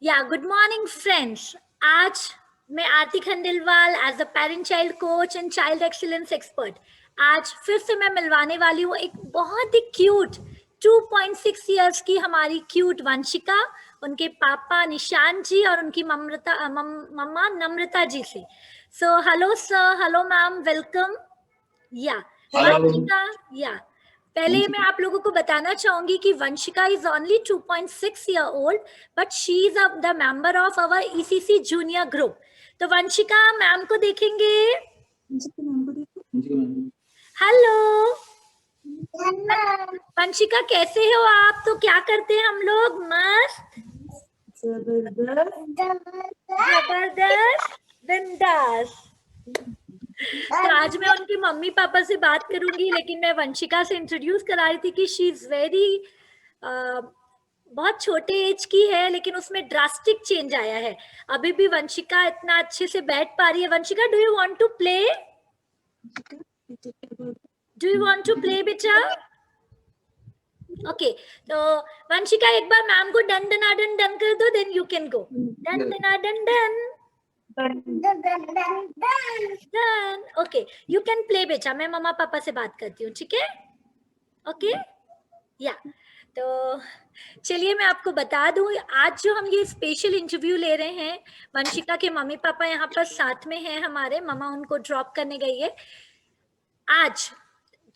Good morning friends. आज मैं Aarti Khandelwal as a parent child coach and child excellence expert आज फिर से मैं मिलवाने वाली हूँ एक बहुत ही क्यूट 2.6 इयर्स की हमारी क्यूट वंशिका, उनके पापा निशान जी और उनकी मम्मा नम्रता जी से। So hello sir, hello ma'am, welcome. Vanshika, पहले मैं आप लोगों को बताना चाहूंगी कि Vanshika is only 2.6 year old, but she is the member of our ECC junior group. तो वंशिका मैम को देखेंगे। हेलो वंशिका, कैसे हो आप? तो क्या करते हैं हम लोग? मस्त, जबरदस्त, बिंदास। तो आज मैं उनकी मम्मी पापा से बात करूंगी, लेकिन मैं वंशिका से इंट्रोड्यूस करा रही थी कि शी इज वेरी बहुत छोटे एज की है, लेकिन उसमें ड्रास्टिक चेंज आया है। अभी भी वंशिका इतना अच्छे से बैठ पा रही है। Vanshika, do you want to play? Do you want to play बेटा? ओके, तो वंशिका एक बार मैम को डन डना डन डन कर दो, देन यू कैन गो। डन डना डन डन डन। ओके, यू कैन प्ले बेटा। मैं मम्मा पापा से बात करती हूँ, ठीक है? ओके, या तो चलिए मैं आपको बता दूं, आज जो हम ये स्पेशल इंटरव्यू ले रहे हैं, वंशिका के मम्मी पापा यहाँ पर साथ में हैं हमारे। मम्मा उनको ड्रॉप करने गई है। आज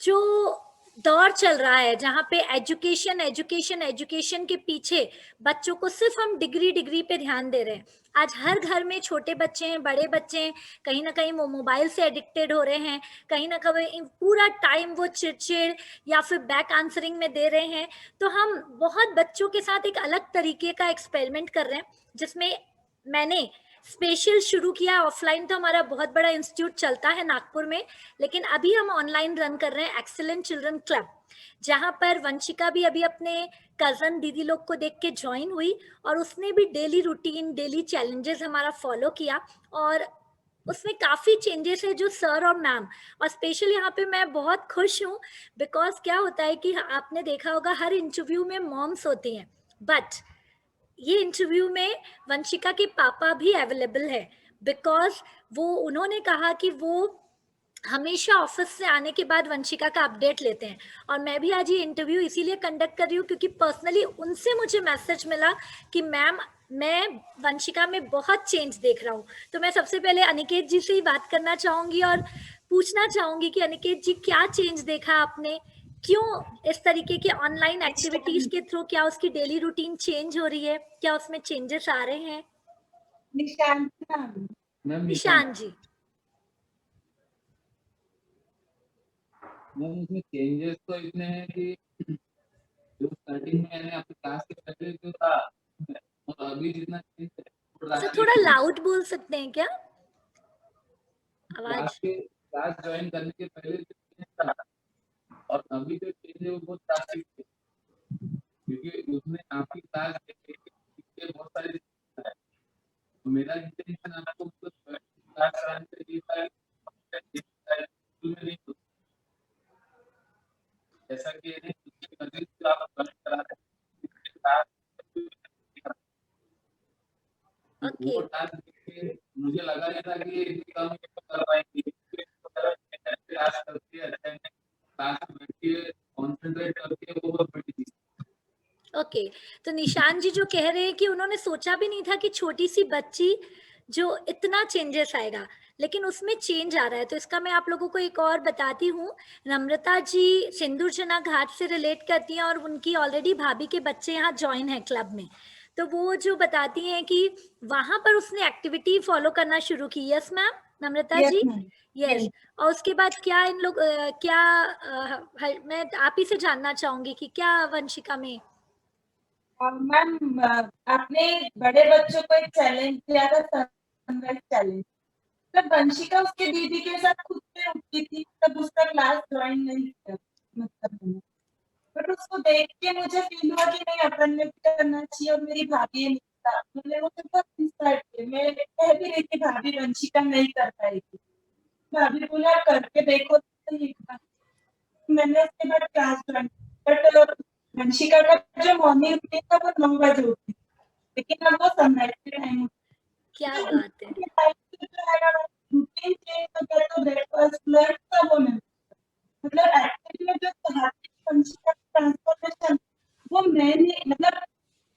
जो दौर चल रहा है जहाँ पे एजुकेशन एजुकेशन एजुकेशन के पीछे बच्चों को सिर्फ हम डिग्री डिग्री पे ध्यान दे रहे हैं। आज हर घर में छोटे बच्चे हैं, बड़े बच्चे हैं, कहीं ना कहीं वो मोबाइल से एडिक्टेड हो रहे हैं, कहीं ना कहीं पूरा टाइम वो चिड़चिड़ या फिर बैक आंसरिंग में दे रहे हैं। तो हम बहुत बच्चों के साथ एक अलग तरीके का एक्सपेरिमेंट कर रहे हैं, जिसमें मैंने स्पेशल शुरू किया। ऑफलाइन तो हमारा बहुत बड़ा इंस्टीट्यूट चलता है नागपुर में, लेकिन अभी हम ऑनलाइन रन कर रहे हैं एक्सीलेंट चिल्ड्रन क्लब, जहां पर वंशिका भी अभी अपने कजन दीदी लोग को देख के ज्वाइन हुई और उसने भी डेली रूटीन, डेली चैलेंजेस हमारा फॉलो किया और उसमें काफी चेंजेस है जो सर और मैम। और स्पेशली यहाँ पे मैं बहुत खुश हूँ, बिकॉज क्या होता है कि आपने देखा होगा हर इंटरव्यू में मॉम्स होती हैं, बट ये इंटरव्यू में वंशिका के पापा भी अवेलेबल है, बिकॉज वो उन्होंने कहा कि वो हमेशा ऑफिस से आने के बाद वंशिका का अपडेट लेते हैं। और मैं भी आज ये इंटरव्यू इसीलिए कंडक्ट कर रही हूँ क्योंकि पर्सनली उनसे मुझे मैसेज मिला कि मैम, मैं वंशिका में बहुत चेंज देख रहा हूँ। तो मैं सबसे पहले अनिकेत जी से ही बात करना चाहूंगी और पूछना चाहूंगी कि अनिकेत जी, क्या चेंज देखा आपने? क्यों इस तरीके के ऑनलाइन एक्टिविटीज के थ्रू, क्या उसकी डेली रूटीन चेंज हो रही है? क्या उसमें चेंजेस आ रहे हैं? निशान जी। मैम, इसमें चेंजेस तो इतने हैं कि जो स्टार्टिंग में मैंने आपकी क्लास के पहले जो था और अभी जितना चेंज है, तो थोड़ा लाउड बोल सकते हैं क्या? आवाज क्लास ज्वाइन करने के पहले जो चेंज था और अभी जो चेंज है वो बहुत ड्रास्टिक है, क्योंकि उसमें आपकी क्लास बहुत सारे है। तो मेरा इंटेंशन आपको क्लास कराने के लिए था, जैसा कि आप करा रहे ओके। मुझे लगा नहीं था कि कम कर पाएंगे। क्लास करके क्लास में बैठ के कंसंट्रेट करके वो बहुत बड़ी चीज। ओके, तो निशान जी जो कह रहे हैं कि उन्होंने सोचा भी नहीं था कि छोटी सी बच्ची जो इतना चेंजेस आएगा, लेकिन उसमें चेंज आ रहा है। तो इसका मैं आप लोगों को एक और बताती हूँ। नम्रता जी सिंदूरजना घाट से रिलेट करती हैं और उनकी ऑलरेडी भाभी के बच्चे यहाँ ज्वाइन है क्लब में। तो वो जो बताती हैं कि वहां पर उसने एक्टिविटी फॉलो करना शुरू की। यस मैम, नम्रता जी? यस। और उसके बाद क्या इन लोग मैं आप ही से जानना चाहूंगी कि क्या वंशिका में। मैम, आपने बड़े बच्चों को एक चैलेंज दिया था, सनराइज चैलेंज। तब वंशिका उसके दीदी के साथ खुद से उठती थी, तब उसका क्लास ज्वाइन नहीं किया मतलब। बट उसको देख के मुझे फील हुआ कि नहीं, अपन ने करना चाहिए और मेरी भाभी ने किया। मैंने वो बहुत इंस्पायर किया। मैं कह भी रही थी भाभी वंशिका नहीं कर पाएगी, भाभी बोला करके देखो तो सही। मैंने उसके बाद क्लास ज्वाइन, बट वंशिका का जो मॉर्निंग रूटीन था वो 9 बजे होती थी। लेकिन अब वो सनराइज के टाइम क्या बात है। रूटीन चेंज हो गया तो ब्रेकफास्ट लंच सब होने लगा। मतलब एक्चुअली में जो चाहती वंशी का ट्रांसफॉर्मेशन वो मैंने मतलब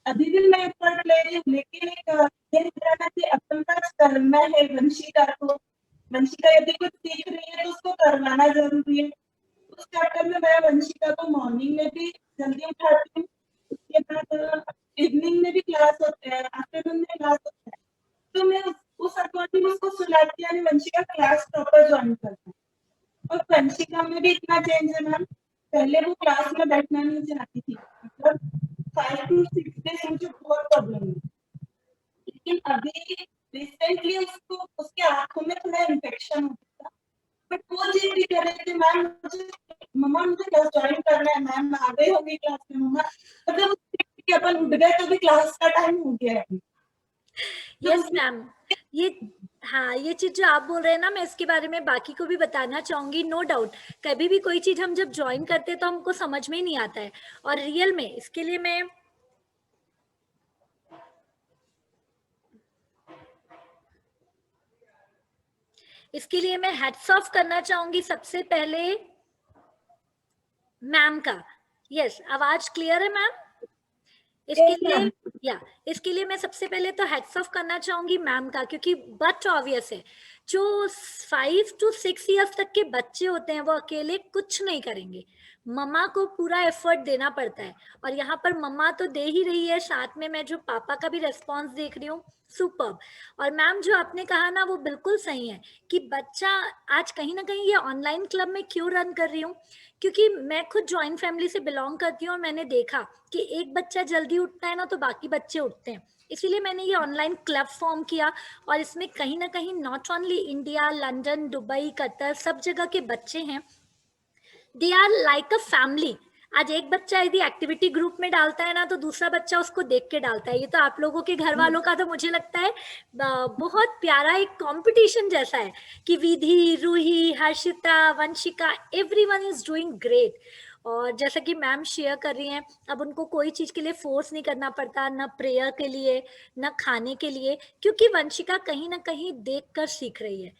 अभी भी मैं एफर्ट ले रही हूँ, लेकिन एक ये दिख रहा है कि अपन का करना है वंशिका को। वंशिका यदि कुछ सीख रही है तो उसको करवाना जरूरी है। उस चक्कर में मैं वंशिका को मॉर्निंग में भी जल्दी उठाती हूँ, उसके बाद इवनिंग में भी क्लास होते हैं, आफ्टरनून में क्लास होता है, तो मैं उस अकॉर्डिंग उसको सुलाती यानी वंशिका क्लास प्रॉपर ज्वाइन करती है। और वंशिका में भी इतना चेंज है मैम, पहले वो क्लास में बैठना नहीं चाहती थी, मतलब 5 to 6 days मुझे बहुत प्रॉब्लम हुई, लेकिन अभी रिसेंटली उसको उसके आंखों में थोड़ा इन्फेक्शन हो गया था, बट वो जिद भी कर रही थी मैम मुझे मम्मा मुझे क्लास ज्वाइन करना है, मैम आ गई होगी क्लास में मम्मा, मतलब कि अपन उठ गए तो भी क्लास का टाइम हो गया है। यस मैम, ये हाँ, ये चीज जो आप बोल रहे हैं ना, मैं इसके बारे में बाकी को भी बताना चाहूंगी। नो डाउट, कभी भी कोई चीज हम जब ज्वाइन करते हैं तो हमको समझ में ही नहीं आता है, और रियल में इसके लिए मैं हैट्स ऑफ करना चाहूंगी सबसे पहले मैम का। यस, आवाज क्लियर है मैम? इसके लिए मैं सबसे पहले तो हैट्स ऑफ करना चाहूंगी मैम का, क्योंकि बट ऑब्वियस है जो 5 to 6 इयर्स तक के बच्चे होते हैं वो अकेले कुछ नहीं करेंगे, मम्मा को पूरा एफर्ट देना पड़ता है, और यहाँ पर मम्मा तो दे ही रही है, साथ में मैं जो पापा का भी रेस्पॉन्स देख रही हूँ, सुपर्ब। और मैम जो आपने कहा ना वो बिल्कुल सही है कि बच्चा आज कहीं ना कहीं ये ऑनलाइन क्लब में क्यों रन कर रही हूँ, क्योंकि मैं खुद जॉइंट फैमिली से बिलोंग करती हूँ और मैंने देखा कि एक बच्चा जल्दी उठता है ना तो बाकी बच्चे उठते हैं, इसीलिए मैंने ये ऑनलाइन क्लब फॉर्म किया। और इसमें कहीं ना कहीं not only India, London, Dubai, Qatar, सब जगह के बच्चे हैं, they are like a family. आज एक बच्चा यदि एक्टिविटी ग्रुप में डालता है ना तो दूसरा बच्चा उसको देख के डालता है। ये तो आप लोगों के घर वालों का तो मुझे लगता है बहुत प्यारा एक कंपटीशन जैसा है कि Vidhi, Ruhi, Harshita, Vanshika, everyone is doing great. और जैसा कि मैम शेयर कर रही हैं, अब उनको कोई चीज के लिए फोर्स नहीं करना पड़ता, न प्रेयर के लिए, न खाने के लिए, क्योंकि वंशिका कहीं ना कहीं देख कर सीख रही है।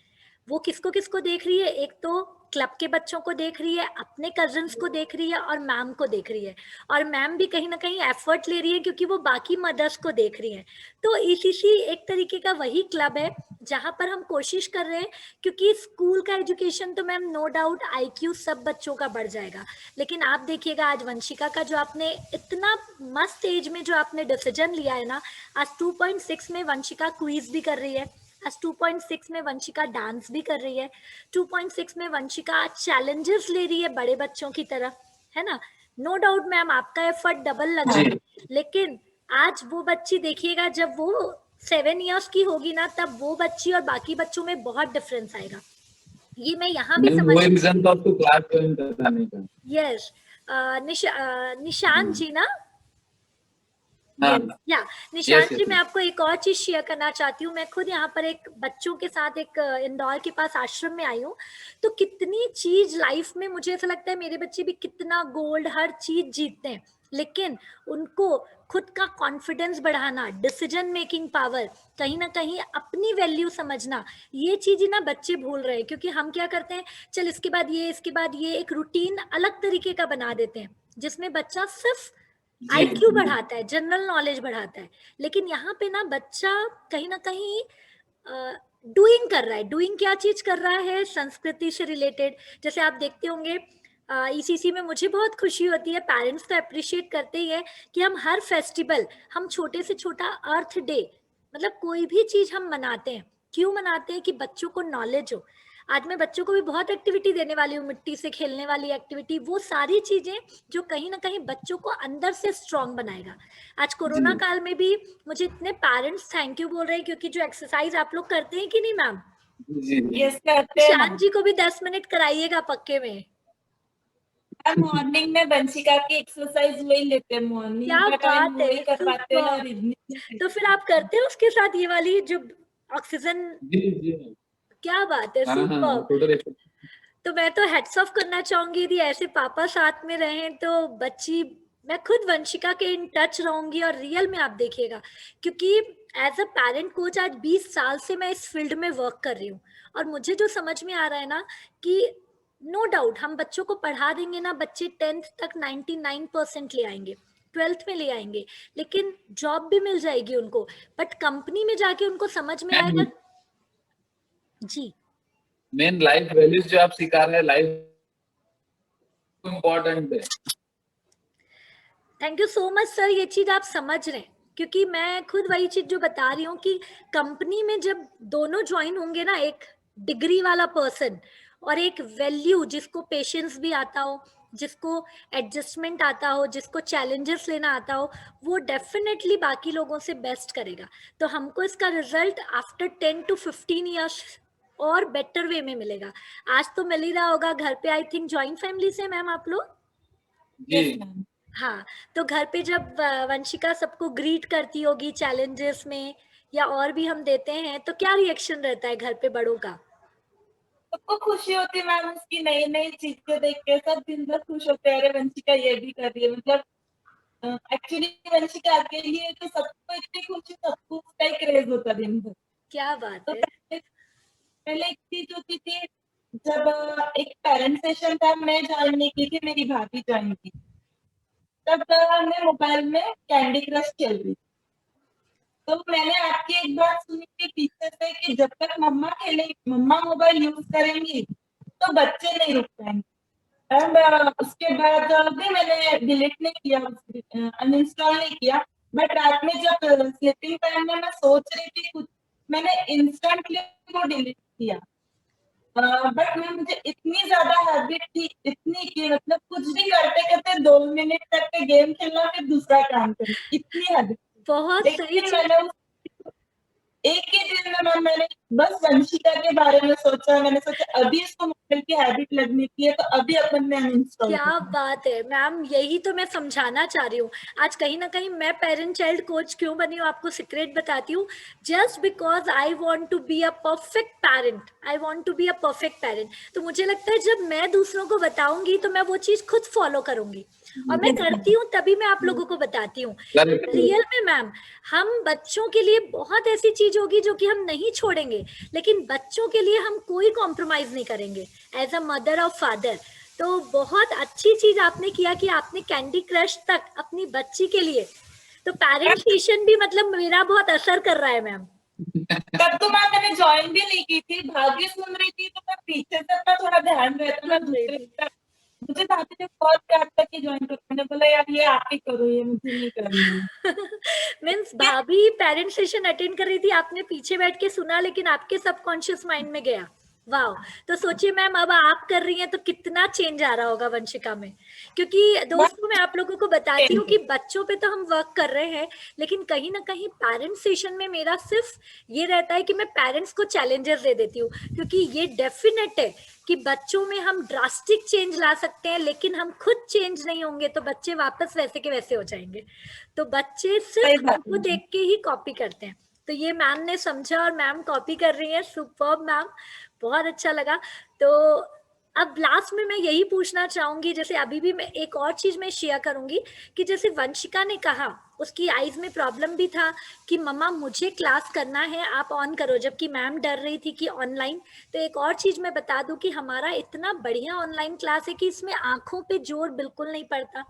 वो किसको किसको देख रही है, एक तो क्लब के बच्चों को देख रही है, अपने कजिन्स को देख रही है, और मैम को देख रही है, और मैम भी कहीं ना कहीं एफर्ट ले रही है क्योंकि वो बाकी मदर्स को देख रही है। तो ईसीसी एक तरीके का वही क्लब है जहां पर हम कोशिश कर रहे हैं, क्योंकि स्कूल का एजुकेशन तो मैम नो डाउट आईक्यू सब बच्चों का बढ़ जाएगा, लेकिन आप देखिएगा आज वंशिका का जो आपने इतना मस्त एज में जो आपने डिसीजन लिया है ना, आज 2.6 में वंशिका क्विज भी कर रही है, आज 2.6 में वंशिका डांस भी कर रही है, 2.6 में वंशिका चैलेंजेस ले रही है बड़े बच्चों की तरह, है ना। नो डाउट मैम आपका एफर्ट डबल लगा है, लेकिन आज वो बच्ची देखिएगा जब वो 7 इयर्स की होगी ना, तब वो बच्ची और बाकी बच्चों में बहुत डिफरेंस आएगा। ये मैं यहाँ भी समझ, रीजन था उसको क्लास ज्वाइन कराने का। यस, निशान जी ना, या निशांत जी, मैं आपको एक और चीज शेयर करना चाहती हूँ। मैं खुद यहाँ पर एक बच्चों के साथ एक इंदौर के पास आश्रम में आई हूँ, तो कितनी चीज लाइफ में मुझे ऐसा लगता है मेरे बच्चे भी कितना गोल्ड हर चीज जीतते हैं, लेकिन उनको खुद का कॉन्फिडेंस बढ़ाना, डिसीजन मेकिंग पावर, कहीं ना कहीं अपनी वैल्यू समझना, ये चीज ही ना बच्चे भूल रहे हैं। क्योंकि हम क्या करते हैं, चल इसके बाद ये, इसके बाद ये, एक रूटीन अलग तरीके का बना देते हैं जिसमें बच्चा सिर्फ आईक्यू बढ़ाता है, जनरल नॉलेज बढ़ाता है, लेकिन यहाँ पे ना बच्चा कहीं ना कहीं डूइंग कर रहा है। डूइंग क्या चीज कर रहा है, संस्कृति से रिलेटेड। जैसे आप देखते होंगे ईसीसी में मुझे बहुत खुशी होती है, पेरेंट्स तो अप्रिशिएट करते ही है कि हम हर फेस्टिवल, हम छोटे से छोटा अर्थ डे, मतलब कोई भी चीज हम मनाते हैं, क्यों मनाते हैं कि बच्चों को नॉलेज हो। आज मैं बच्चों को भी बहुत एक्टिविटी देने वाली हूँ, मिट्टी से खेलने वाली एक्टिविटी, वो सारी चीजें जो कहीं ना कहीं बच्चों को अंदर से स्ट्रांग बनाएगा। आज कोरोना काल में भी मुझे इतने पेरेंट्स थैंक यू बोल रहे हैं, क्योंकि जो एक्सरसाइज आप लोग करते हैं कि नहीं मैम, शान जी को भी 10 मिनट कराइएगा पक्के में। मॉर्निंग में वंशिका की एक्सरसाइज वही लेते हैं, मॉर्निंग क्या का टाइम बात है, वही करवाते हैं और इवनिंग। तो फिर आप करते हैं उसके साथ ये वाली जो ऑक्सीजन? क्या बात है, सुपर। तो मैं तो हेड्स ऑफ करना चाहूंगी, यदि ऐसे पापा साथ में रहें तो बच्ची मैं खुद वंशिका के इन टच रहूंगी और रियल में आप देखिएगा, क्योंकि एज अ पेरेंट कोच आज 20 साल से मैं इस फील्ड में वर्क कर रही हूँ और मुझे जो समझ में आ रहा है ना कि नो डाउट हम बच्चों को पढ़ा देंगे ना, बच्चे 10th तक 99% ले आएंगे, 12th में ले आएंगे, लेकिन जॉब भी मिल जाएगी उनको, बट कंपनी में जाके उनको समझ में आएगा। जी मेन लाइफ वैल्यूज जो आप सिखा रहे हैं, लाइफ इम्पोर्टेंट है। Thank you so much sir, ये चीज आप समझ रहे हैं, क्योंकि मैं खुद वही चीज जो बता रही हूँ कि कंपनी में जब दोनों ज्वाइन होंगे ना, एक डिग्री वाला पर्सन और एक वैल्यू जिसको पेशेंस भी आता हो, जिसको एडजस्टमेंट आता हो, जिसको चैलेंजेस लेना आता हो, वो डेफिनेटली बाकी लोगों से बेस्ट करेगा। तो हमको इसका रिजल्ट आफ्टर 10 to 15 ईयर्स और बेटर वे में मिलेगा। आज तो मिल ही रहा होगा घर पे, आई थिंक ज्वाइंट फैमिली से मैम आप लोग। यस जी मैम। हाँ, तो घर पे जब वंशिका सबको ग्रीट करती होगी चैलेंजेस में या और भी हम देते हैं, तो क्या रिएक्शन रहता है घर पे बड़ों का? सबको खुशी होती है मैम, उसकी नई नई चीजें देख के सब दिन भर खुश होते हैं, अरे वंशिका ये भी कर रही है। मतलब एक्चुअली वंशिका अकेली है तो सबको इतनी खुशी, सबको उसका ही क्रेज होता है दिन भर। क्या बात तो है। पहले एक चीज होती थी, जब एक पेरेंट सेशन था, मैं ज्वाइन नहीं की थी, मेरी भाभी ज्वाइन की, तब मैं मोबाइल में कैंडी क्रश खेल रही थी। तो मैंने आपकी एक बात सुनी थी पीछे से कि जब तक मम्मा खेले, मम्मा मोबाइल यूज करेंगी तो बच्चे नहीं रुक पाएंगे। एंड उसके बाद भी मैंने डिलीट नहीं किया, अनइंस्टॉल नहीं किया, बट रात में जब स्लीपिंग टाइम में मैं सोच रही थी कुछ, मैंने इंस्टेंटली वो डिलीट किया। बट मैं मुझे इतनी ज्यादा हैबिट थी, इतनी कि मतलब कुछ भी करते करते 2 मिनट तक के गेम खेलना, फिर दूसरा काम करना, इतनी हैबिट। बहुत सही लेकिन चीज। मैंने एक ही दिन में मैंने बस वंशिका के बारे में सोचा, मैंने सोचा अभी इसको मोबाइल की हैबिट लगने की है, तो अभी अपन ने अनइंस्टॉल क्या करना है। बात है मैम, यही तो मैं समझाना चाह रही हूँ। आज कहीं ना कहीं मैं पेरेंट चाइल्ड कोच क्यों बनी हूँ, आपको सीक्रेट बताती हूँ। Just because I want to be a perfect parent, I want to be a perfect parent. तो मुझे लगता है जब मैं दूसरों को बताऊंगी तो मैं वो चीज खुद फॉलो करूंगी, और मैं Yes, करती ma'am. हूँ तभी मैं आप लोगों को बताती हूँ। करेक्ट। रियल में मैम, हम बच्चों के लिए बहुत ऐसी चीज होगी जो कि हम नहीं छोड़ेंगे, लेकिन बच्चों के लिए हम कोई कॉम्प्रोमाइज नहीं करेंगे एज अ मदर और फादर। तो बहुत अच्छी चीज आपने किया कि आपने कैंडी क्रश तक अपनी बच्ची के लिए, तो पेरेंटेशन भी मतलब मेरा बहुत असर कर रहा है मैम। तब तो मैम मैंने ज्वाइन भी नहीं की थी, भाभी सुन रही थी तो मैं पीछे से अपना थोड़ा ध्यान रहता, मैं सुन रही दूसरे थी। मुझे भाभी ने बहुत प्यार तक की ज्वाइन करो, मैंने बोला यार ये आप ही करो, ये मुझे नहीं करना है। मीन्स भाभी पेरेंट सेशन अटेंड कर रही थी, आपने पीछे बैठ के सुना, लेकिन आपके सबकॉन्शियस माइंड में गया। वाह। तो सोचिए मैम, अब आप कर रही हैं तो कितना चेंज आ रहा होगा वंशिका में। क्योंकि दोस्तों मैं आप लोगों को बताती हूँ कि बच्चों पे तो हम वर्क कर रहे हैं, लेकिन कहीं ना कहीं पेरेंट सेशन में मेरा सिर्फ ये रहता है कि मैं पेरेंट्स को चैलेंजेस दे देती हूँ, क्योंकि ये डेफिनेट है कि बच्चों में हम ड्रास्टिक चेंज ला सकते हैं, लेकिन हम खुद चेंज नहीं होंगे तो बच्चे वापस वैसे के वैसे हो जाएंगे। तो बच्चे सही सिर्फ बात हमको है। देख के ही कॉपी करते हैं। तो ये मैम ने समझा और मैम कॉपी कर रही है, सुपर्ब मैम, बहुत अच्छा लगा। तो अब लास्ट में मैं यही पूछना चाहूंगी, जैसे अभी भी मैं एक और चीज मैं शेयर करूंगी कि जैसे वंशिका ने कहा उसकी आईज में प्रॉब्लम भी था कि मम्मा मुझे क्लास करना है, आप ऑन करो, जबकि मैम डर रही थी कि ऑनलाइन। तो एक और चीज मैं बता दूं कि हमारा इतना बढ़िया ऑनलाइन क्लास है कि इसमें आंखों पे जोर बिल्कुल नहीं पड़ता,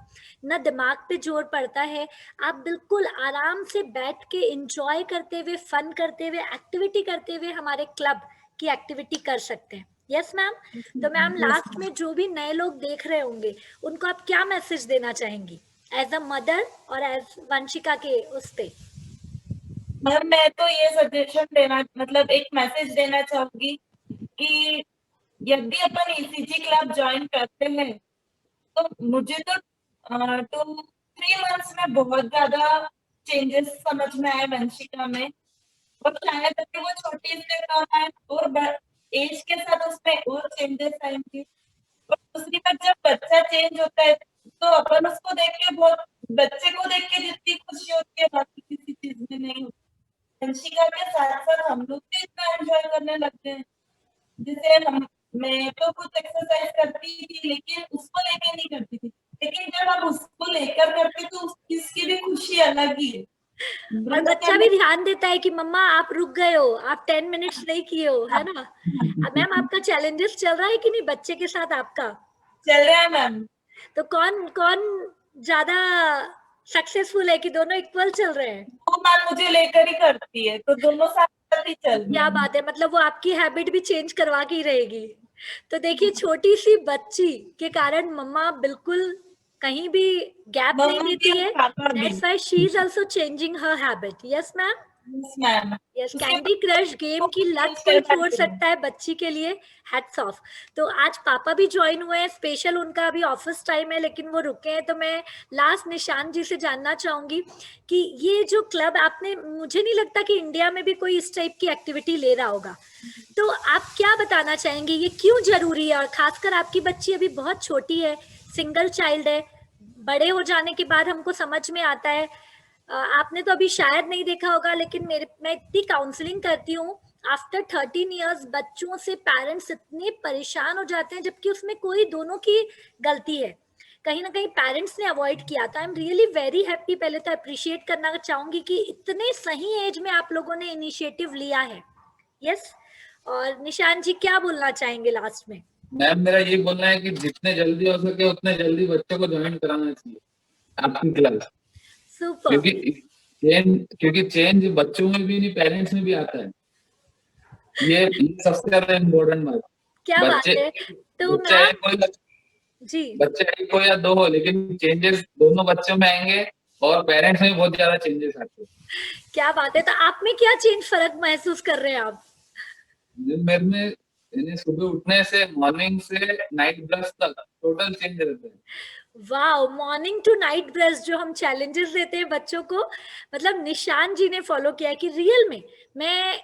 ना दिमाग पे जोर पड़ता है। आप बिल्कुल आराम से बैठ के एंजॉय करते हुए, फन करते हुए, एक्टिविटी करते हुए हमारे क्लब की एक्टिविटी कर सकते हैं। Yes ma'am. तो मैम Yes, लास्ट में जो भी नए लोग देख रहे होंगे उनको आप क्या मैसेज देना चाहेंगी एज अ मदर और एज वंशिका के उस पे? मैम मैं तो ये सजेशन देना, मतलब एक मैसेज देना चाहूंगी कि यदि अपन ईसीजी क्लब ज्वाइन करते हैं तो मुझे तो 2-3 मंथ्स में बहुत ज्यादा चेंजेस समझ में आए वंशिका में। और शायद अभी वो छोटी से कम है और एज के साथ उसमें और चेंजेस आएंगे। और दूसरी बात, जब बच्चा चेंज होता है तो अपन उसको देख के बहुत, बच्चे को देख के जितनी खुशी होती है बाकी किसी चीज में नहीं होती। वंशिका के साथ साथ हम लोग भी इतना एंजॉय करने लगते हैं। जैसे हम मैं तो कुछ एक्सरसाइज करती थी लेकिन उसको लेके नहीं करती थी, लेकिन जब आप उसको लेकर करते तो इसकी भी खुशी अलग ही है। और बच्चा भी ध्यान देता है कि मम्मा आप रुक गए हो, आप 10 मिनट्स नहीं किए हो, है ना। मैम आपका चैलेंजेस चल रहा है कि नहीं बच्चे के साथ आपका? चल रहा है मैम। तो कौन कौन ज्यादा सक्सेसफुल है कि दोनों इक्वल चल रहे हैं? वो मैम मुझे लेकर ही करती है, तो दोनों साथ साथ ही चल रहे क्या हैं। बात है, मतलब वो आपकी हैबिट भी चेंज करवा के ही रहेगी। तो देखिए छोटी सी बच्ची के कारण मम्मा बिल्कुल कहीं भी गैप नहीं मम्मा भी देती और है। पापा भी। That's why she is also changing her habit. Yes ma'am. Yes ma'am. Yes, उसके कैंडी क्रश गेम की लत चेंज कोई कर छोड़ पाते हैं। सकता है बच्ची के लिए। Hats off. तो आज पापा भी ज्वाइन हुए हैं, स्पेशल उनका अभी ऑफिस टाइम है लेकिन वो रुके हैं। तो मैं लास्ट निशान जी से जानना चाहूंगी कि ये जो क्लब आपने, मुझे नहीं लगता कि इंडिया में भी कोई इस टाइप की एक्टिविटी ले रहा होगा, तो आप क्या बताना चाहेंगे ये क्यों जरूरी है? और खासकर आपकी बच्ची अभी बहुत छोटी है, सिंगल चाइल्ड है, बड़े हो जाने के बाद हमको समझ में आता है। आपने तो अभी शायद नहीं देखा होगा लेकिन मैं इतनी काउंसलिंग करती हूँ, आफ्टर 13 इयर्स बच्चों से पेरेंट्स इतने परेशान हो जाते हैं जबकि उसमें कोई दोनों की गलती है, कहीं ना कहीं पेरेंट्स ने अवॉइड किया था। I am really very happy, पहले तो अप्रिशिएट करना चाहूंगी कि इतने सही एज में आप लोगों ने इनिशिएटिव लिया है। यस। और निशान जी क्या बोलना चाहेंगे लास्ट में? मैम मेरा ये बोलना है कि जितने जल्दी हो सके उतने जल्दी बच्चों को ज्वाइन कराना चाहिए आपकी क्लास। सुपर। क्योंकि चेंज बच्चों में भी नहीं, पेरेंट्स में भी आता है। ये सबसे ज्यादा इम्पोर्टेंट बात। क्या बात बच्चे है। तो बच्चा मैम एक कोई जी, बच्चा एक हो या दो हो, लेकिन चेंजेस दोनों बच्चों में आएंगे और पेरेंट्स में बहुत ज्यादा चेंजेस आते हैं। क्या बात है। तो आप में क्या चेंज फर्क महसूस कर रहे हैं आप? मेरे में यानी सुबह उठने से मॉर्निंग से नाइट ब्रश तक टोटल चेंज रहता है। Wow, morning to night brush जो हम चैलेंजेस देते हैं बच्चों को, मतलब निशान जी ने फॉलो किया है कि रियल में। मैं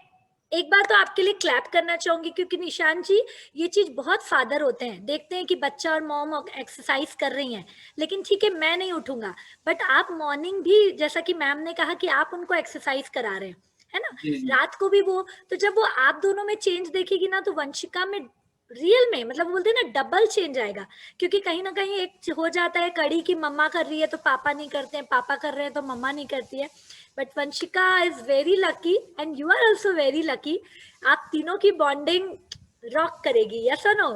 एक बार तो आपके लिए क्लैप करना चाहूंगी क्योंकि निशान जी ये चीज बहुत फादर होते हैं, देखते हैं कि बच्चा और मॉम एक्सरसाइज कर रही हैं लेकिन ठीक है मैं नहीं उठूंगा, बट आप मॉर्निंग भी जैसा कि मैम ने कहा कि आप उनको एक्सरसाइज करा रहे हैं, है ना, जी जी। रात को भी वो। तो जब वो आप दोनों में चेंज देखेगी ना तो वंशिका में रियल में, मतलब बोलते हैं ना, डबल चेंज आएगा। क्योंकि कहीं ना कहीं एक हो जाता है कड़ी की मम्मा कर रही है तो पापा नहीं करते हैं, पापा कर रहे हैं तो मम्मा नहीं करती है। But Vanshika is very lucky and you are also very lucky. आप तीनों की बॉन्डिंग रॉक करेगी। यस और नो?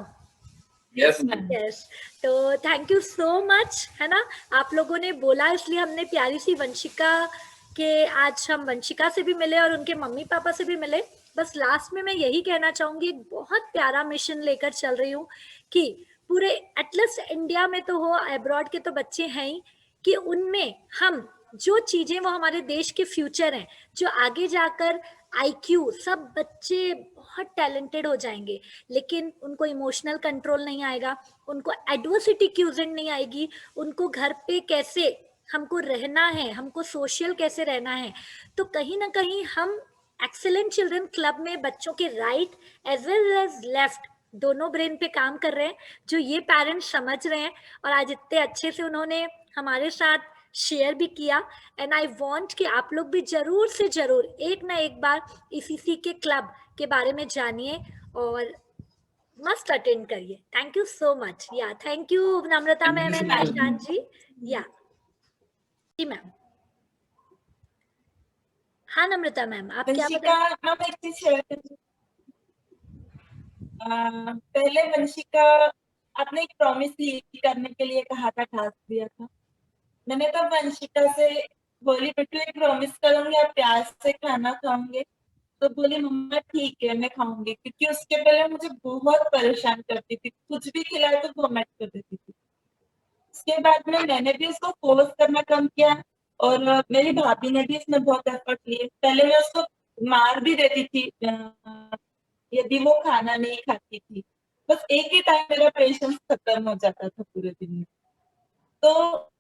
Yes ma'am. यस। तो थैंक यू सो मच, है ना, आप लोगों ने बोला इसलिए हमने प्यारी सी वंशिका के, आज हम वंशिका से भी मिले और उनके मम्मी पापा से भी मिले। बस लास्ट में मैं यही कहना चाहूंगी, एक बहुत प्यारा मिशन लेकर चल रही हूँ कि पूरे एटलीस्ट इंडिया में तो हो, अब्रॉड के तो बच्चे हैं ही, कि उनमें हम जो चीजें, वो हमारे देश के फ्यूचर हैं, जो आगे जाकर आईक्यू, सब बच्चे बहुत टैलेंटेड हो जाएंगे लेकिन उनको इमोशनल कंट्रोल नहीं आएगा, उनको एडवर्सिटी क्यूजेंट नहीं आएगी, उनको घर पे कैसे हमको रहना है, हमको सोशल कैसे रहना है। तो कहीं ना कहीं हम एक्सेलेंट चिल्ड्रन क्लब में बच्चों के right as well as left दोनों ब्रेन पे काम कर रहे हैं, जो ये पेरेंट्स समझ रहे हैं और आज इतने अच्छे से उन्होंने हमारे साथ शेयर भी किया। एंड आई वांट कि आप लोग भी जरूर से जरूर एक ना एक बार ईसीसी के क्लब के बारे में जानिए और मस्ट अटेंड करिए। Thank you so much. या thank you Namrata ma'am and Nishan ji. या जी मैम। हाँ नम्रता मैम, आप क्या वंशिका बताएं? मैम एक चीज शेयर कर, पहले वंशिका आपने एक प्रॉमिस करने के लिए कहा था, टास्क दिया था। मैंने तब वंशिका से बोली बेटू एक प्रॉमिस करूंगी आप प्यार से खाना खाओगे? तो बोली मम्मा ठीक है मैं खाऊंगी, क्योंकि उसके पहले मुझे बहुत परेशान करती थी, कुछ भी खिलाए तो वोमिट कर देती थी। उसके बाद में मैंने भी उसको फोर्स करना कम किया और मेरी भाभी ने भी इसमें बहुत एफर्ट लिए। पहले मैं उसको मार भी देती थी यदि वो खाना नहीं खाती थी। बस एक ही टाइम मेरा पेशेंस खत्म हो जाता था पूरे दिन में। तो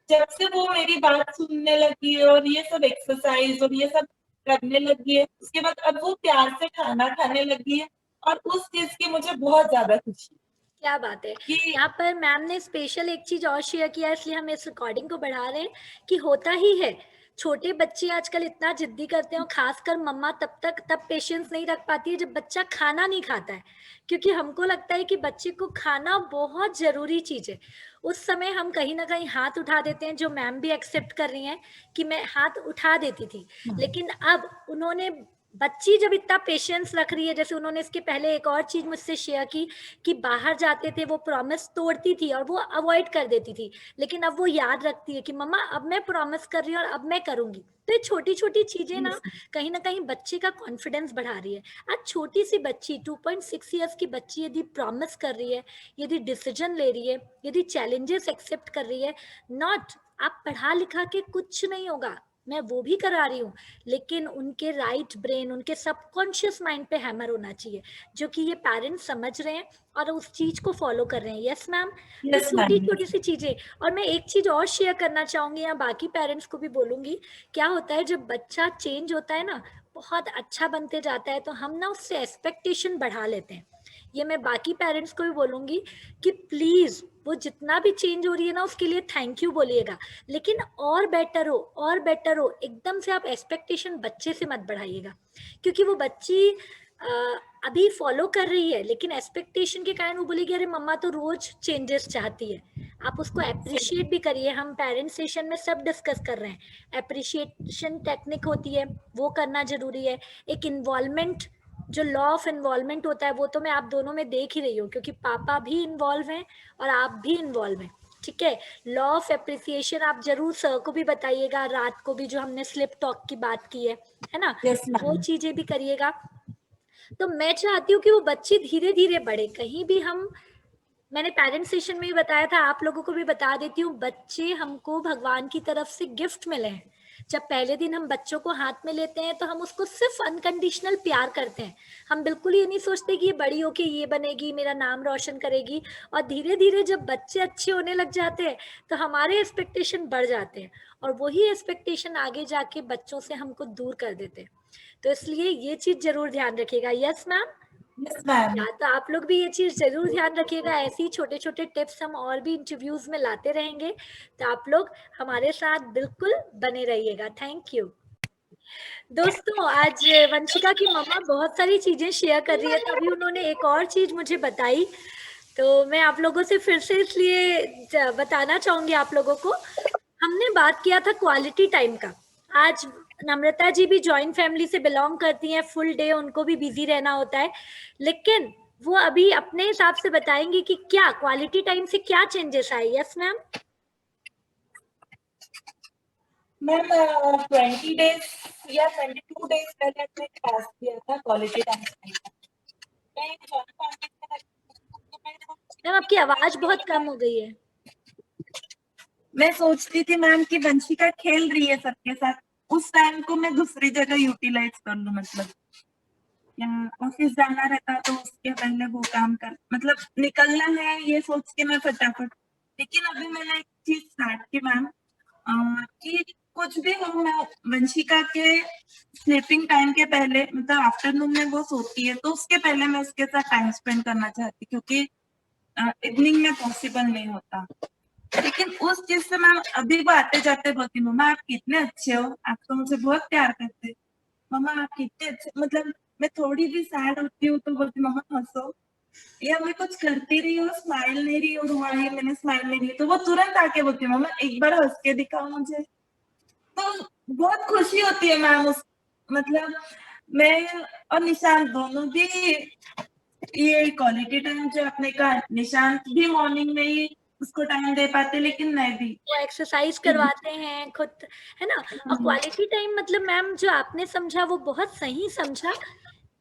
जब से वो मेरी बात सुनने लगी और ये सब एक्सरसाइज और ये सब करने लगी है, उसके बाद अब वो प्यार से खाना खाने लगी है और उस चीज की मुझे बहुत ज्यादा खुशी क्या बात है। कि यहाँ पर मैम ने स्पेशल एक चीज और शेयर किया, इसलिए हम इस रिकॉर्डिंग को बढ़ा रहे हैं कि होता ही है छोटे बच्चे आजकल इतना जिद्दी करते हैं और खासकर मम्मा तब पेशेंस नहीं रख पाती है जब बच्चा खाना नहीं खाता है, क्योंकि हमको लगता है कि बच्चे को खाना बहुत जरूरी चीज है। उस समय हम कहीं ना कहीं हाथ उठा देते हैं, जो मैम भी एक्सेप्ट कर रही हैं कि मैं हाथ उठा देती थी, लेकिन अब उन्होंने, बच्ची जब इतना पेशेंस रख रही है, जैसे उन्होंने इसके पहले एक और चीज मुझसे शेयर की कि बाहर जाते थे वो प्रॉमिस तोड़ती थी और वो अवॉइड कर देती थी, लेकिन अब वो याद रखती है कि मम्मा अब मैं प्रॉमिस कर रही हूँ और अब मैं करूंगी। तो ये छोटी छोटी चीजें ना कहीं बच्चे का कॉन्फिडेंस बढ़ा रही है। आज छोटी सी बच्ची 2.6 इयर्स की बच्ची यदि प्रॉमिस कर रही है, यदि डिसीजन ले रही है, यदि चैलेंजेस एक्सेप्ट कर रही है, नॉट आप पढ़ा लिखा के कुछ नहीं होगा, मैं वो भी करा रही हूँ, लेकिन उनके राइट ब्रेन, उनके सबकॉन्शियस माइंड पे हैमर होना चाहिए, जो कि ये पेरेंट्स समझ रहे हैं और उस चीज को फॉलो कर रहे हैं। Yes ma'am. तो यस छोटी मैम। छोटी सी चीजें। और मैं एक चीज और शेयर करना चाहूंगी, या बाकी पेरेंट्स को भी बोलूंगी, क्या होता है जब बच्चा चेंज होता है ना, बहुत अच्छा बनते जाता है, तो हम ना उससे एक्सपेक्टेशन बढ़ा लेते हैं। ये मैं बाकी पेरेंट्स को भी बोलूंगी कि प्लीज वो जितना भी चेंज हो रही है ना, उसके लिए थैंक यू बोलिएगा, लेकिन और बेटर हो, और बेटर हो, एकदम से आप एक्सपेक्टेशन बच्चे से मत बढ़ाइएगा, क्योंकि वो बच्ची अभी फॉलो कर रही है, लेकिन एक्सपेक्टेशन के कारण वो बोलेगी अरे मम्मा तो रोज चेंजेस चाहती है। आप उसको अप्रिशिएट भी करिए, हम पेरेंट सेशन में सब डिस्कस कर रहे हैं, अप्रिशिएशन टेक्निक होती है, वो करना जरूरी है। एक इन्वॉल्वमेंट, जो लॉ ऑफ इन्वॉल्वमेंट होता है, वो तो मैं आप दोनों में देख ही रही हूँ, क्योंकि पापा भी इन्वॉल्व हैं और आप भी इन्वॉल्व हैं, ठीक है। लॉ ऑफ एप्रिसिएशन आप जरूर सर को भी बताइएगा, रात को भी जो हमने स्लिप टॉक की बात की है ना, यस वो मैम। चीजें भी करिएगा। तो मैं चाहती हूँ कि वो बच्चे धीरे धीरे बढ़े। कहीं भी हम, मैंने पेरेंट सेशन में भी बताया था, आप लोगों को भी बता देती हूँ, बच्चे हमको भगवान की तरफ से गिफ्ट मिले हैं। जब पहले दिन हम बच्चों को हाथ में लेते हैं तो हम उसको सिर्फ अनकंडीशनल प्यार करते हैं, हम बिल्कुल ये नहीं सोचते कि ये बड़ी होके ये बनेगी, मेरा नाम रोशन करेगी। और धीरे धीरे जब बच्चे अच्छे होने लग जाते हैं तो हमारे एक्सपेक्टेशन बढ़ जाते हैं, और वही एक्सपेक्टेशन आगे जाके बच्चों से हमको दूर कर देते हैं। तो इसलिए ये चीज जरूर ध्यान रखिएगा। Yes ma'am. Yes ma'am. या तो आप लोग भी ये चीज जरूर ध्यान रखिएगा, ऐसे ही छोटे छोटे टिप्स हम और भी इंटरव्यूज में लाते रहेंगे, तो आप लोग हमारे साथ बिल्कुल बने रहिएगा। थैंक यू दोस्तों। आज वंशिका की मम्मा बहुत सारी चीजें शेयर कर रही है, तभी उन्होंने एक और चीज मुझे बताई, तो मैं आप लोगों से फिर से इसलिए बताना चाहूंगी आप लोगों को। हमने बात किया था क्वालिटी टाइम का। आज नम्रता जी भी जॉइंट फैमिली से बिलोंग करती हैं, फुल डे उनको भी बिजी रहना होता है, लेकिन वो अभी अपने हिसाब से बताएंगी कि क्या क्वालिटी टाइम से क्या चेंजेस आए। Yes ma'am. मैम 20 डेज या 22 डेज पहले अपने क्लास किया था क्वालिटी टाइम। मैम आपकी आवाज बहुत कम हो गई है। मैं सोचती थी मैम कि वंशिका खेल रही है सबके साथ, उस टाइम को मैं दूसरी जगह यूटिलाइज कर लूं, मतलब या ऑफिस जाना रहता तो उसके पहले वो काम कर, मतलब निकलना है ये सोच के मैं फटाफट। लेकिन अभी मैंने एक चीज स्टार्ट की मैम, कि कुछ भी हो, मैं वंशिका के स्लीपिंग टाइम के पहले, मतलब आफ्टरनून में वो सोती है तो उसके पहले मैं उसके साथ टाइम स्पेंड करना चाहती, क्योंकि इवनिंग में पॉसिबल नहीं होता। लेकिन उस चीज से मैं अभी वो आते जाते बोलती, मम्मा आप कितने अच्छे हो, आप तो मुझे बहुत प्यार करते, मम्मा आप कितने अच्छे, मतलब मैं थोड़ी भी सैड होती हूँ तो बोलती मम्मा हंसो, या मैं कुछ करती रही हूँ स्माइल नहीं रही हूँ, हुआ है मैंने स्माइल नहीं रही, तो वो तुरंत आके बोलती मम्मा एक बार हंस के दिखाओ मुझे। तो बहुत खुशी होती है मैम उस, मतलब मैं और निशांत दोनों भी ये क्वालिटी टाइम जो आपने कहा, निशांत भी मॉर्निंग में ही उसको टाइम दे पाते, लेकिन मैं भी वो एक्सरसाइज करवाते हैं खुद, है ना। और क्वालिटी टाइम मतलब मैम जो आपने समझा वो बहुत सही समझा,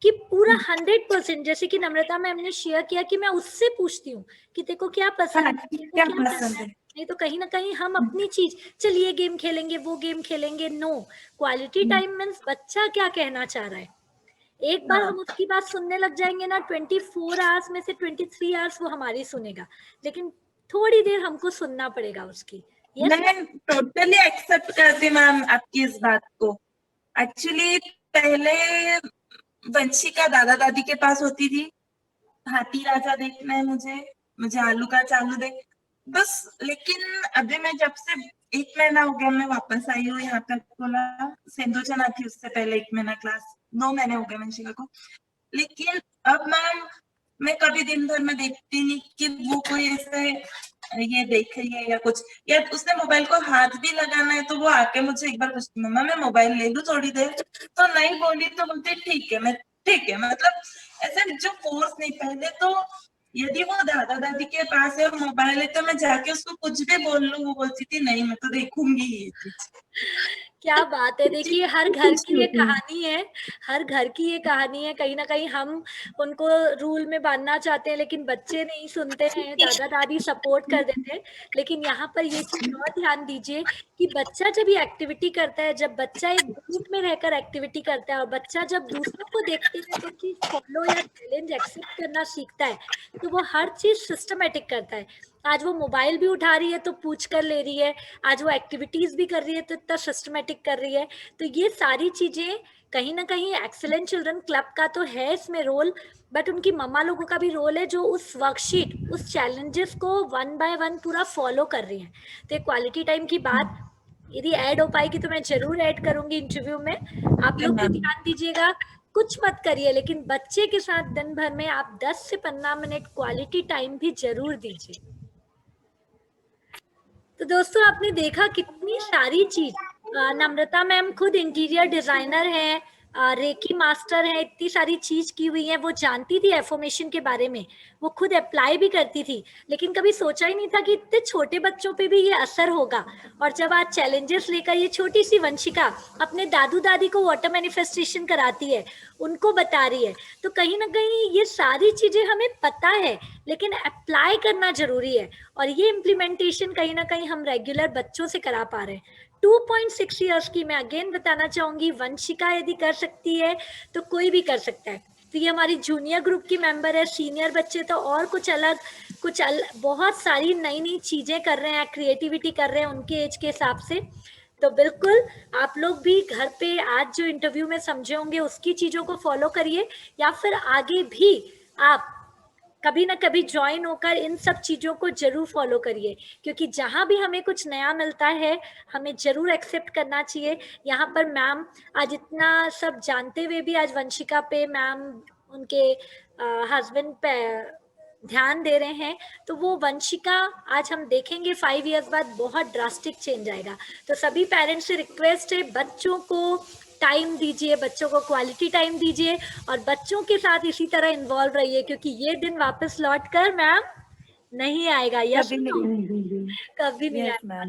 कि पूरा 100%, जैसे कि नम्रता मैम ने शेयर किया कि मैं उससे पूछती हूँ कि देखो क्या पसंद है, देखो क्या क्या पसंद करना है। है। नहीं तो कहीं ना कहीं हम अपनी चीज, चलिए गेम खेलेंगे, वो गेम खेलेंगे, नो। क्वालिटी टाइम मीन्स बच्चा क्या कहना चाह रहा है। एक बार हम उसकी बात सुनने लग जाएंगे ना, 24 आवर्स में से 23 आवर्स वो हमारी सुनेगा, लेकिन थोड़ी देर हमको सुनना पड़ेगा उसकी। यस मैं टोटली एक्सेप्ट करती मैम आपकी इस बात को। एक्चुअली पहले वंशिका दादा दादी के पास होती थी, हाथी राजा देखना है मुझे, मुझे आलू का चालू देख, बस। लेकिन अभी मैं जब से 1 महीना हो गया मैं वापस आई हूँ यहाँ पे बोला सिंधुजना थी उससे पहले 1 महीना क्लास 9 महीने हो गए वंशिका को। लेकिन अब मैम मैं कभी दिन भर में देखती नहीं कि वो कोई ऐसे ये देख रही है या कुछ, या उसने मोबाइल को हाथ भी लगाना है तो वो आके मुझे एक बार पूछती मम्मा मैं मोबाइल ले लूं थोड़ी देर, तो नहीं बोली तो बोलती ठीक है, मतलब ऐसे जो फोर्स नहीं। पहले तो यदि वो दादा दादी के पास है और मोबाइल है तो मैं जाके उसको कुछ भी बोल लूं, वो बोलती थी नहीं मैं तो देखूंगी ये चीज। क्या बात है, देखिए हर घर की ये कहानी है, हर घर की ये कहानी है। कहीं ना कहीं हम उनको रूल में बांधना चाहते हैं लेकिन बच्चे नहीं सुनते हैं, दादा दादी सपोर्ट कर देते हैं। लेकिन यहाँ पर ये चीज और ध्यान दीजिए कि बच्चा जब ये एक्टिविटी करता है, जब बच्चा एक ग्रुप में रहकर एक्टिविटी करता है और बच्चा जब दूसरों को देखते हुए कोई चीज फॉलो या चैलेंज एक्सेप्ट करना सीखता है तो वो हर चीज सिस्टमेटिक करता है। आज वो मोबाइल भी उठा रही है तो पूछ कर ले रही है, आज वो एक्टिविटीज भी कर रही है तो इतना सिस्टमेटिक कर रही है। तो ये सारी चीजें कहीं ना कहीं एक्सीलेंट चिल्ड्रन क्लब का तो है इसमें रोल, बट उनकी मम्मा लोगों का भी रोल है जो उस वर्कशीट, उस चैलेंजेस को 1 बाय 1 पूरा फॉलो कर रही हैं। तो क्वालिटी टाइम की बात यदि ऐड हो पाएगी तो मैं जरूर ऐड करूंगी इंटरव्यू में। आप लोग भी ध्यान दीजिएगा, कुछ मत करिए लेकिन बच्चे के साथ दिन भर में आप 10 से 15 मिनट क्वालिटी टाइम भी जरूर दीजिए। तो दोस्तों आपने देखा कितनी सारी चीज, नम्रता मैम खुद इंटीरियर डिजाइनर हैं, रेकी मास्टर है, इतनी सारी चीज की हुई है, वो जानती थी एफर्मेशन के बारे में, वो खुद अप्लाई भी करती थी, लेकिन कभी सोचा ही नहीं था कि इतने छोटे बच्चों पे भी ये असर होगा। और जब आज चैलेंजेस लेकर ये छोटी सी वंशिका अपने दादू दादी को वाटर मैनिफेस्टेशन कराती है, उनको बता रही है, तो कहीं ना कहीं ये सारी चीजें हमें पता है लेकिन अप्लाई करना जरूरी है। और ये इम्प्लीमेंटेशन कहीं ना कहीं हम रेगुलर बच्चों से करा पा रहे हैं। 2.6 इयर्स की मैं अगेन बताना चाहूंगी, वंशिका यदि कर सकती है तो कोई भी कर सकता है। तो ये हमारी जूनियर ग्रुप की मेंबर है, सीनियर बच्चे तो और बहुत सारी नई नई चीजें कर रहे हैं, क्रिएटिविटी कर रहे हैं उनके एज के हिसाब से। तो बिल्कुल आप लोग भी घर पे आज जो इंटरव्यू में समझे होंगे उसकी चीजों को फॉलो करिए, या फिर आगे भी आप कभी ना कभी ज्वाइन होकर इन सब चीजों को जरूर फॉलो करिए, क्योंकि जहां भी हमें कुछ नया मिलता है हमें जरूर एक्सेप्ट करना चाहिए। यहाँ पर मैम आज इतना सब जानते हुए भी आज वंशिका पे मैम उनके हस्बैंड पे ध्यान दे रहे हैं, तो वो वंशिका आज हम देखेंगे 5 इयर्स बाद बहुत ड्रास्टिक चेंज आएगा। तो सभी पेरेंट्स से रिक्वेस्ट है, बच्चों को टाइम दीजिए, बच्चों को क्वालिटी टाइम दीजिए और बच्चों के साथ इसी तरह इन्वॉल्व रहिए, क्योंकि ये दिन वापस लौट कर मैम नहीं आएगा। यस, कभी नहीं आएगा।